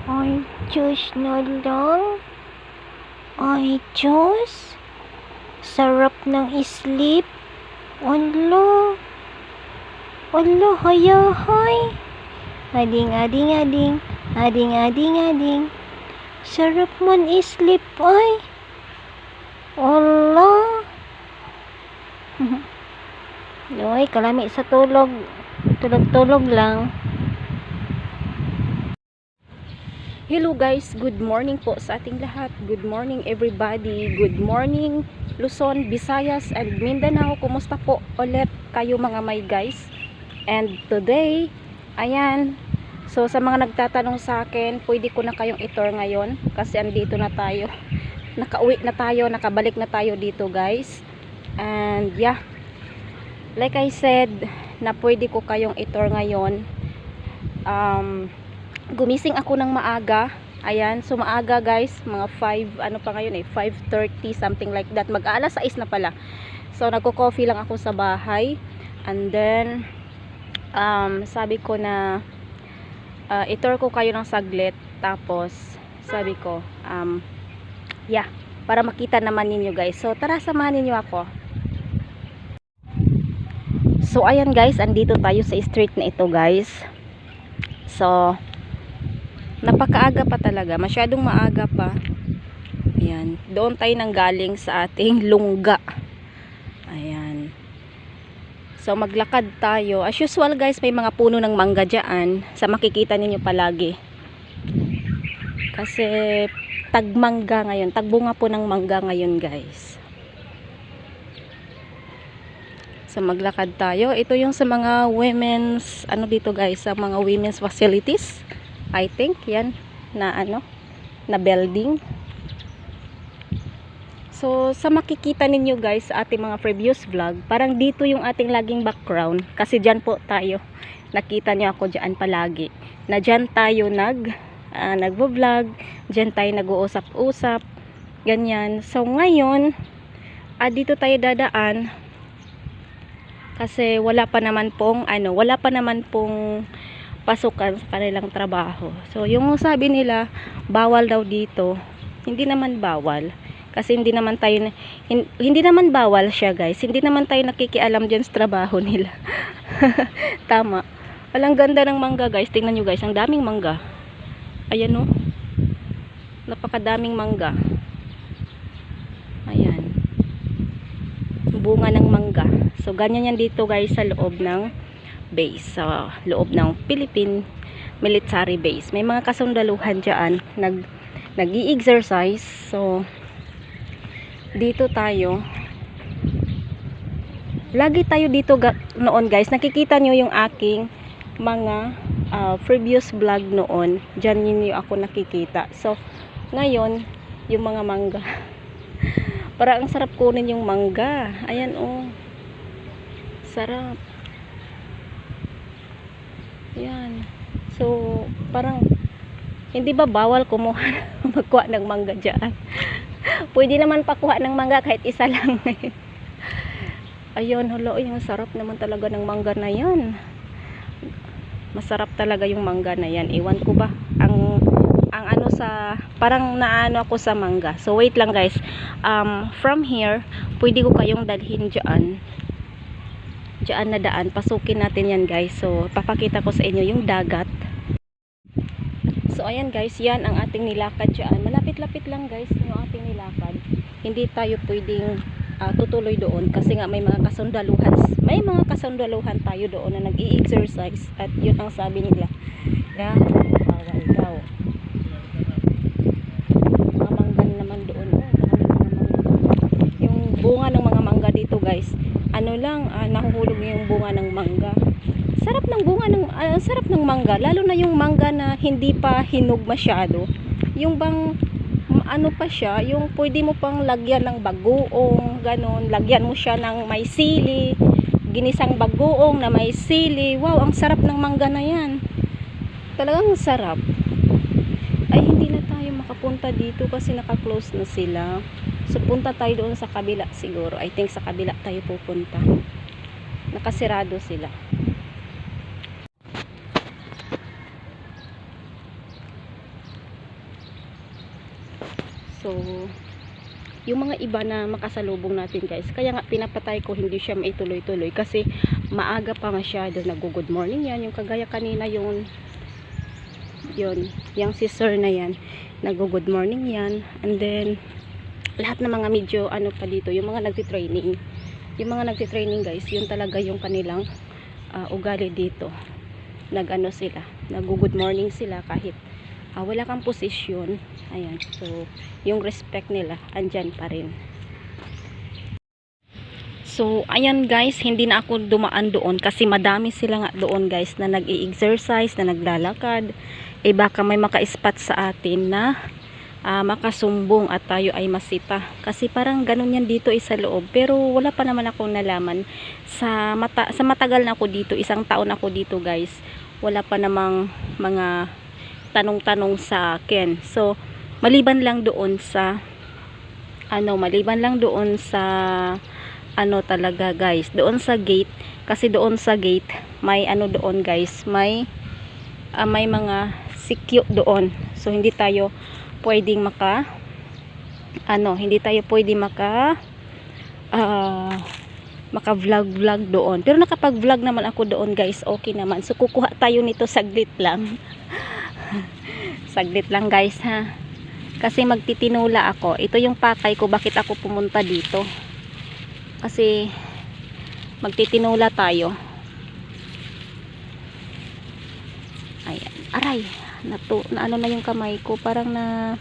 Ay, Diyos na lang. Ay, Diyos. Sarap ng sleep. Ala. Ala, hayahay. Ading, ading, ading. Ading, ading, ading. Sarap man sleep, ay. Ala. Ay, kalami sa tulog. Tulog-tulog lang. Hello guys, good morning po sa ating lahat. Good morning everybody. Good morning Luzon, Visayas, and Mindanao. Kumusta po ulit kayo mga may guys? And today, ayan. So sa mga nagtatanong sa akin, pwede ko na kayong i-tour ngayon kasi andito na tayo. Nakauwi na tayo, nakabalik na tayo dito guys. And yeah, like I said, na pwede ko kayong i-tour ngayon. Gumising ako ng maaga. Ayan, so maaga guys, mga 5, ano pa ngayon 5:30, something like that. Mag-aalas 6 na pala. So nagko-coffee lang ako sa bahay. And then sabi ko na i-tour ko kayo ng saglit. Tapos sabi ko yeah, para makita naman ninyo guys. So tara, samahan ninyo ako. So ayan guys, andito tayo sa street na ito guys. So napakaaga pa talaga, masyadong maaga pa. Ayan, doon tayo nanggaling sa ating lungga. Ayan, so maglakad tayo as usual guys. May mga puno ng mangga dyan, sa makikita ninyo palagi kasi tagmangga ngayon, tagbunga po ng mangga ngayon guys. So maglakad tayo. Ito yung sa mga women's ano dito guys, sa mga women's facilities, I think yan na na building. So sa makikita ninyo guys sa ating mga previous vlog, parang dito yung ating laging background kasi dyan po tayo, nakita nyo ako dyan palagi, na dyan tayo nagvo-vlog, dyan tayo nag-uusap-usap ganyan. So ngayon dito tayo dadaan kasi wala pa naman pong pasukan sa kanilang trabaho. So yung sabi nila bawal daw dito, hindi naman bawal kasi hindi naman bawal siya guys, hindi naman tayo nakikialam dyan sa trabaho nila. Tama, walang ganda ng mangga guys. Tingnan nyo guys, ang daming mangga. Ayan o, napakadaming mangga. Ayan, bunga ng mangga. So ganyan yan dito guys sa loob ng base, sa loob ng Philippine military base. May mga kasundaluhan dyan nag-i-exercise. So dito tayo, lagi tayo dito noon guys. Nakikita nyo yung aking mga previous vlog noon, dyan yun ako nakikita. So ngayon yung mga mangga parang ang sarap kunin yung mangga. Ayan oh, sarap. Yan. So parang hindi ba bawal kumuha magkuha ng mangga dyan? Pwede naman pakuha ng mangga kahit isa lang. Ayun, hello, yung sarap naman talaga ng mangga na yan. Masarap talaga yung mangga na yan. Iwan ko ba ang ano sa parang naano ako sa mangga. So wait lang guys. From here, pwede ko kayong dalhin dyan na daan. Pasukin natin yan guys. So papakita ko sa inyo yung dagat. So ayan guys, yan ang ating nilakad dyan. Malapit-lapit lang guys yung ating nilakad. Hindi tayo pwedeng tutuloy doon kasi nga may mga kasundaluhan tayo doon na nag-i-exercise, at yun ang sabi nila na bawal daw. Mga mangga naman doon. Yung bunga ng mga mangga dito guys, nahuhulog yung bunga ng mangga. Sarap ng sarap ng mangga, lalo na yung mangga na hindi pa hinog masyado. Yung bang pa siya, yung pwede mo pang lagyan ng bagoong, ganon. Lagyan mo siya ng may sili, ginisang bagoong na may sili. Wow, ang sarap ng mangga na yan. Talagang sarap. Ay, hindi na tayo makapunta dito kasi naka-close na sila. So punta tayo doon sa kabila siguro. I think sa kabila tayo pupunta. Nakasirado sila. So yung mga iba na makasalubong natin guys, kaya nga pinapatay ko hindi siya maituloy-tuloy kasi maaga pa masyado. Nag-good morning yan, yung kagaya kanina yun yung si sir na yan, nag-good morning yan. And then lahat ng mga medyo ano pa dito, yung mga nagtitraining, guys, yun talaga yung kanilang ugali dito. Nag-ano sila, nag-good morning sila kahit wala kang posisyon. Ayan, so yung respect nila andyan pa rin. So ayan guys, hindi na ako dumaan doon kasi madami sila nga doon guys na nag-i-exercise, na naglalakad. Baka may maka-spot sa atin na makasumbong at tayo ay masita. Kasi parang ganun yan dito sa loob. Pero wala pa naman akong nalaman. Sa matagal na ako dito, 1 taon ako dito guys, wala pa namang mga tanong-tanong sa akin. So maliban lang doon sa talaga guys, doon sa gate. Kasi doon sa gate may doon guys, may mga secure doon. So hindi tayo pwedeng maka-vlog doon. Pero nakapag-vlog naman ako doon guys, okay naman. So kukuha tayo nito saglit lang. Saglit lang guys ha. Kasi magtitinula ako. Ito yung pakay ko bakit ako pumunta dito. Kasi magtitinula tayo. Ayan. Aray. Na ano na yung kamay ko, parang na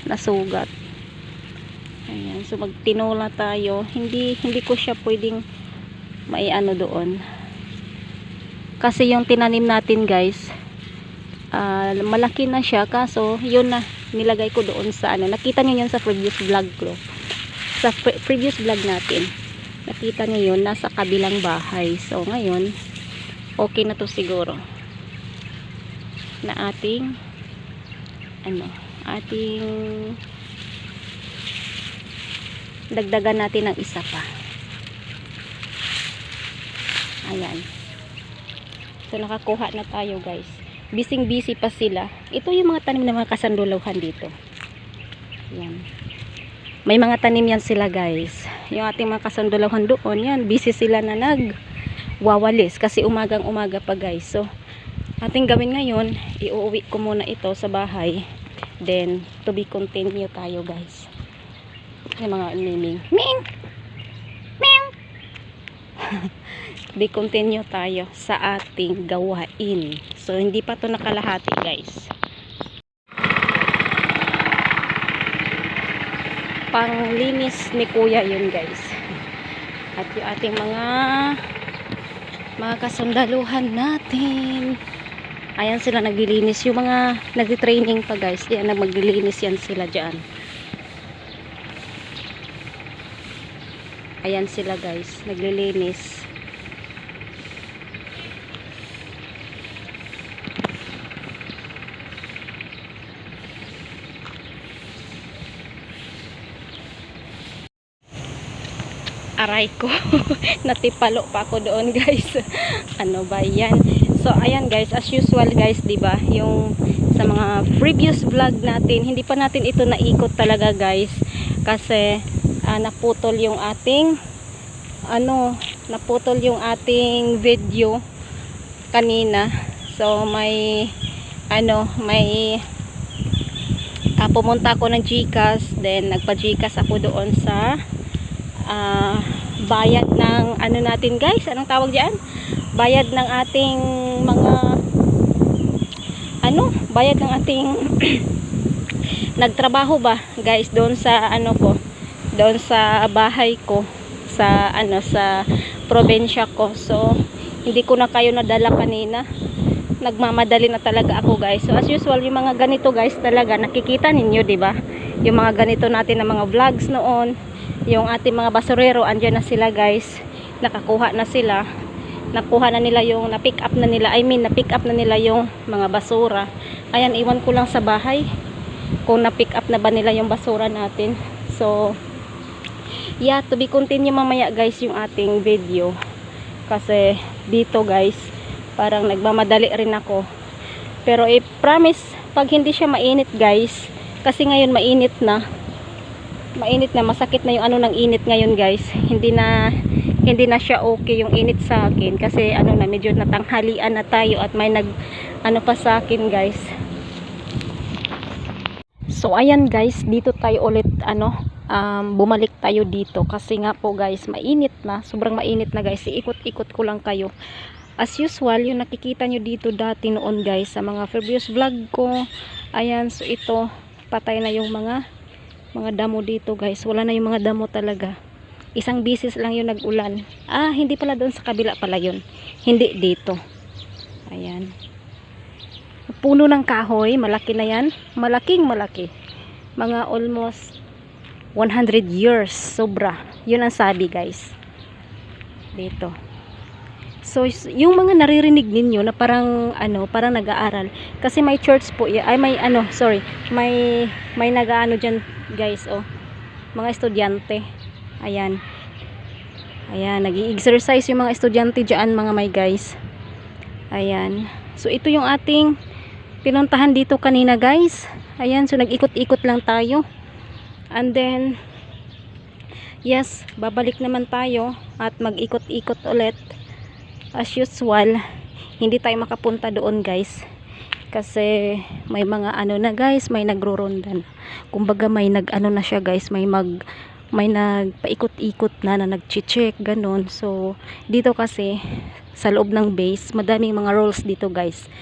nasugat. Ayan, so magtinula tayo. Hindi ko siya pwedeng maiano doon. Kasi yung tinanim natin guys, malaki na siya, kaso yun na nilagay ko doon sa nakita niyo yan sa previous vlog ko. Sa previous vlog natin. Nakita niyo yun, nasa kabilang bahay. So ngayon, okay na to siguro. Na ating dagdagan natin ng isa pa. Ayan. So nakakuha na tayo guys. Busy pa sila. Ito yung mga tanim ng mga kasandulahan dito. Ayan. May mga tanim yan sila guys. Yung ating mga kasandulahan doon, yan, busy sila na nagwawalis kasi umagang-umaga pa guys. So ating gawin ngayon, iuuwi ko muna ito sa bahay. Then, to be continue tayo guys. Yung mga naming. Ming! Ming! To be continue tayo sa ating gawain. So, hindi pa to nakalahati guys. Panglinis ni kuya yun guys. At yung ating mga kasundaluhan natin. Ayan sila naglilinis. Yung mga nagtitraining pa guys. Yan, maglilinis yan sila dyan. Ayan sila guys. Naglilinis. Aray ko. Natipalo pa ako doon guys. Ano ba yan? So ayan guys, as usual guys, 'di ba? Yung sa mga previous vlog natin, hindi pa natin ito naikot talaga guys kasi naputol yung ating video kanina. So may pumunta ako ng GCash, then nagpa-GCash ako doon sa bayad ng natin guys, anong tawag diyan? Bayad ng ating bayad ng ating nagtrabaho ba guys doon sa doon sa bahay ko sa sa probinsya ko. So hindi ko na kayo nadala kanina, nagmamadali na talaga ako guys. So as usual yung mga ganito guys talaga nakikita ninyo, di ba? Yung mga ganito natin na mga vlogs noon, yung ating mga basurero andyan na sila guys, nakakuha na sila. Nakuha na nila yung na-pick up na nila yung mga basura. Ayan, iwan ko lang sa bahay kung na-pick up na ba nila yung basura natin. So yeah, to be continue mamaya guys yung ating video kasi dito guys parang nagmamadali rin ako, pero promise pag hindi siya mainit guys, kasi ngayon mainit na, masakit na yung ano ng init ngayon guys, hindi na siya okay yung init sa akin, kasi ano na, medyo natanghalian na tayo at may nag ano pa sa akin guys. So ayan guys, dito tayo ulit bumalik tayo dito kasi nga po guys, mainit na, sobrang mainit na guys. Iikot-ikot ko lang kayo. As usual, yung nakikita nyo dito dati noon guys sa mga previous vlog ko. Ayan, so ito, patay na yung mga damo dito guys. Wala na yung mga damo talaga. Isang bisis lang yung nag-ulan. Hindi pala doon sa kabila pala yun. Hindi dito. Ayan. Puno ng kahoy, malaki na yan. Malaking malaki. Mga almost 100 years, sobra. Yun ang sabi guys. Dito. So, yung mga naririnig ninyo na parang parang nag-aaral. Kasi may church po, may nag-aano dyan guys, oh. Mga estudyante. Ayan. Ayan, nag-i-exercise yung mga estudyante dyan, mga may guys. Ayan. So, ito yung ating pinuntahan dito kanina guys. Ayan, so nag-ikot-ikot lang tayo. And then, yes, babalik naman tayo at mag-ikot-ikot ulit. As usual, hindi tayo makapunta doon guys. Kasi may mga na guys, may nagro-rondan. Kumbaga may nag-ano na siya guys, may nagpaikot-ikot na nag-check, ganun. So, dito kasi, sa loob ng base, madaming mga rules dito guys.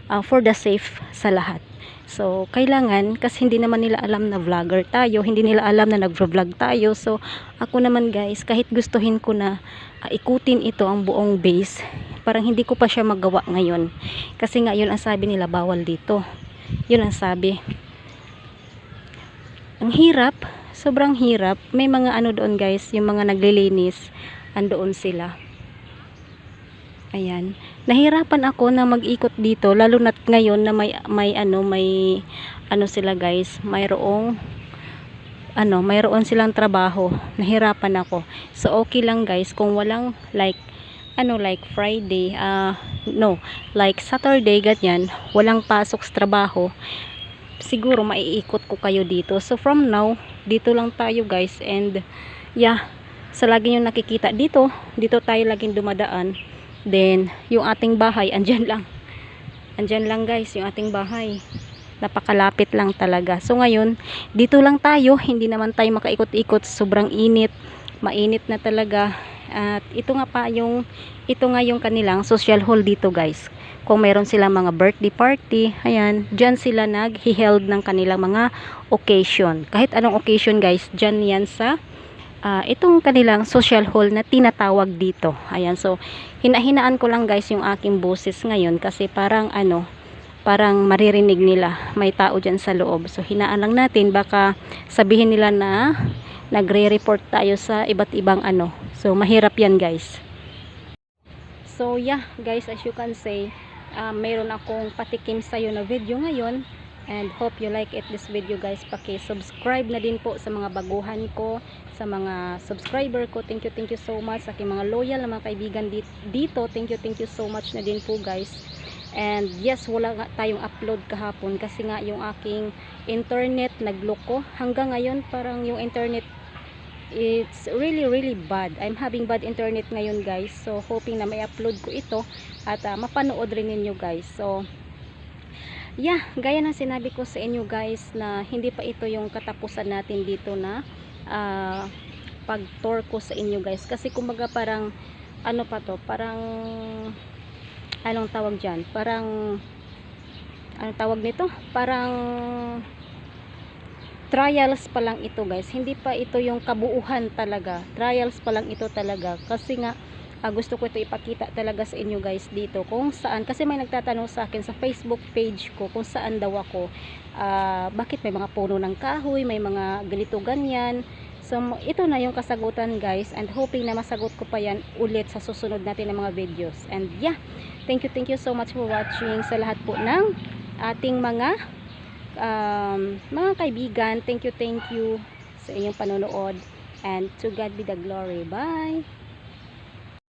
For the safe sa lahat. So, kailangan, kasi hindi naman nila alam na vlogger tayo, hindi nila alam na nag-vlog tayo. So, ako naman guys, kahit gustuhin ko na ikutin ito ang buong base, parang hindi ko pa siya magawa ngayon. Kasi nga, yun ang sabi nila, bawal dito. Yun ang sabi. Ang hirap, sobrang hirap. May mga doon guys, yung mga naglilinis, andoon sila. Ayan. Nahirapan ako na mag-ikot dito, lalo na't ngayon na may sila guys, mayroon silang trabaho. Nahirapan ako. So okay lang guys kung walang like Friday, like Saturday ganyan, walang pasok sa trabaho. Siguro maiikot ko kayo dito. So from now, dito lang tayo guys, and yeah, sa lagi yung nakikita dito tayo laging dumadaan. Then, yung ating bahay, andyan lang guys, yung ating bahay. Napakalapit lang talaga. So ngayon, dito lang tayo, hindi naman tayo makaikot-ikot, sobrang init, mainit na talaga. At ito nga yung kanilang social hall dito guys. Kung meron silang mga birthday party, ayan, dyan sila nag-held ng kanilang mga occasion. Kahit anong occasion guys, dyan yan sa itong kanilang social hall na tinatawag dito. Ayan, so hinahinaan ko lang guys yung aking boses ngayon kasi parang parang maririnig nila may tao dyan sa loob. So hinaan lang natin, baka sabihin nila na nagre-report tayo sa iba't ibang So mahirap yan guys. So yeah guys, as you can say, mayroon akong patikim sa'yo na video ngayon. And hope you like this video guys. Paki-subscribe na din po sa mga baguhan ko, sa mga subscriber ko. Thank you so much sa aking mga loyal na mga kaibigan dito. Thank you so much na din po guys. And yes, wala nga tayong upload kahapon kasi nga yung aking internet nagloko. Hanggang ngayon parang yung internet, it's really bad. I'm having bad internet ngayon guys. So hoping na may upload ko ito at mapanood rin ninyo guys. So yeah, gaya ng sinabi ko sa inyo guys, na hindi pa ito yung katapusan natin dito na pag-tour ko sa inyo guys. Kasi kumbaga parang parang anong tawag dyan? Parang anong tawag nito? Parang trials pa lang ito guys. Hindi pa ito yung kabuuhan talaga. Trials pa lang ito talaga. Kasi nga gusto ko ito ipakita talaga sa inyo guys dito kung saan, kasi may nagtatanong sa akin sa Facebook page ko kung saan daw ako, bakit may mga puno ng kahoy, may mga ganito ganyan. So ito na yung kasagutan guys, and hoping na masagot ko pa yan ulit sa susunod natin ng mga videos. And yeah, thank you so much for watching sa lahat po ng ating mga kaibigan. Thank you sa inyong panonood, and to God be the glory. Bye.